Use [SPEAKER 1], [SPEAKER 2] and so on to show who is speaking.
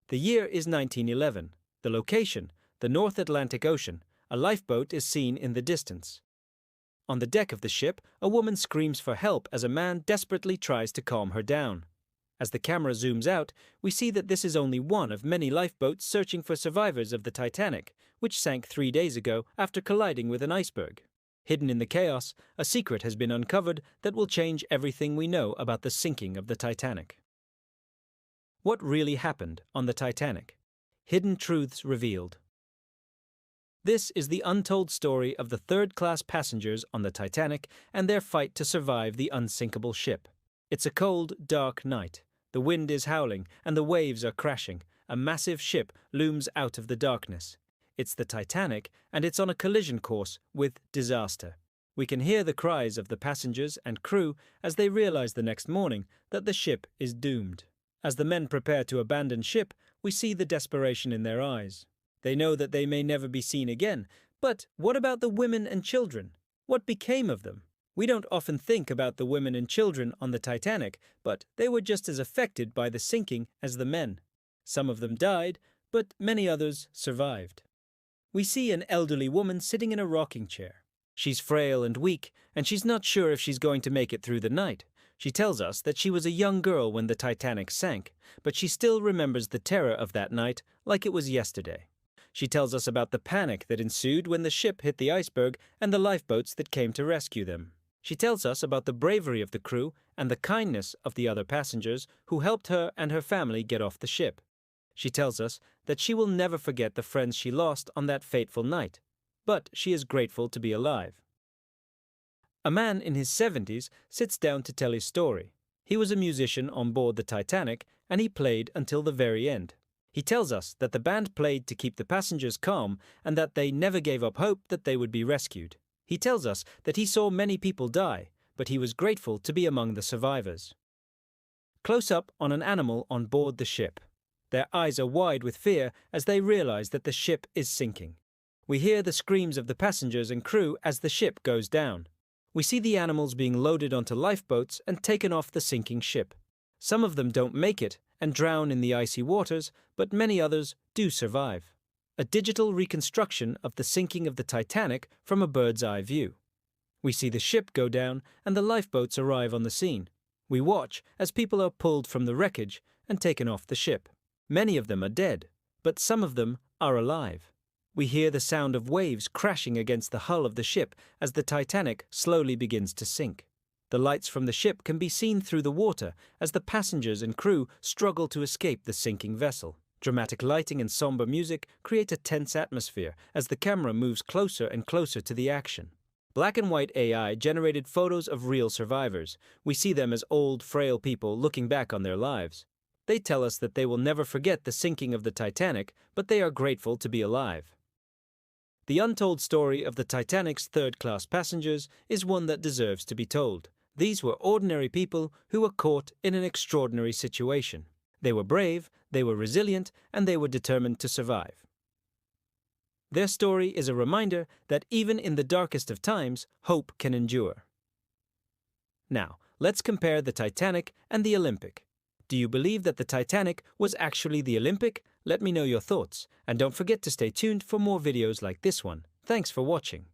[SPEAKER 1] The year is 1911. The location, the North Atlantic Ocean. A lifeboat is seen in the distance. On the deck of the ship, a woman screams for help as a man desperately tries to calm her down. As the camera zooms out, we see that this is only one of many lifeboats searching for survivors of the Titanic, which sank 3 days ago after colliding with an iceberg. Hidden in the chaos, a secret has been uncovered that will change everything we know about the sinking of the Titanic. What really happened on the Titanic? Hidden truths revealed. This is the untold story of the third-class passengers on the Titanic and their fight to survive the unsinkable ship. It's a cold, dark night. The wind is howling and the waves are crashing. A massive ship looms out of the darkness. It's the Titanic, and it's on a collision course with disaster. We can hear the cries of the passengers and crew as they realize the next morning that the ship is doomed. As the men prepare to abandon ship, we see the desperation in their eyes. They know that they may never be seen again, but what about the women and children? What became of them? We don't often think about the women and children on the Titanic, but they were just as affected by the sinking as the men. Some of them died, but many others survived. We see an elderly woman sitting in a rocking chair. She's frail and weak, and she's not sure if she's going to make it through the night. She tells us that she was a young girl when the Titanic sank, but she still remembers the terror of that night like it was yesterday. She tells us about the panic that ensued when the ship hit the iceberg and the lifeboats that came to rescue them. She tells us about the bravery of the crew and the kindness of the other passengers who helped her and her family get off the ship. She tells us that she will never forget the friends she lost on that fateful night, but she is grateful to be alive. A man in his 70s sits down to tell his story. He was a musician on board the Titanic, and he played until the very end. He tells us that the band played to keep the passengers calm and that they never gave up hope that they would be rescued. He tells us that he saw many people die, but he was grateful to be among the survivors. Close up on an animal on board the ship. Their eyes are wide with fear as they realize that the ship is sinking. We hear the screams of the passengers and crew as the ship goes down. We see the animals being loaded onto lifeboats and taken off the sinking ship. Some of them don't make it and drown in the icy waters, but many others do survive. A digital reconstruction of the sinking of the Titanic from a bird's-eye view. We see the ship go down and the lifeboats arrive on the scene. We watch as people are pulled from the wreckage and taken off the ship. Many of them are dead, but some of them are alive. We hear the sound of waves crashing against the hull of the ship as the Titanic slowly begins to sink. The lights from the ship can be seen through the water as the passengers and crew struggle to escape the sinking vessel. Dramatic lighting and somber music create a tense atmosphere as the camera moves closer and closer to the action. Black and white AI generated photos of real survivors. We see them as old, frail people looking back on their lives. They tell us that they will never forget the sinking of the Titanic, but they are grateful to be alive. The untold story of the Titanic's third-class passengers is one that deserves to be told. These were ordinary people who were caught in an extraordinary situation. They were brave, they were resilient, and they were determined to survive. Their story is a reminder that even in the darkest of times, hope can endure. Now, let's compare the Titanic and the Olympic. Do you believe that the Titanic was actually the Olympic? Let me know your thoughts, and don't forget to stay tuned for more videos like this one. Thanks for watching.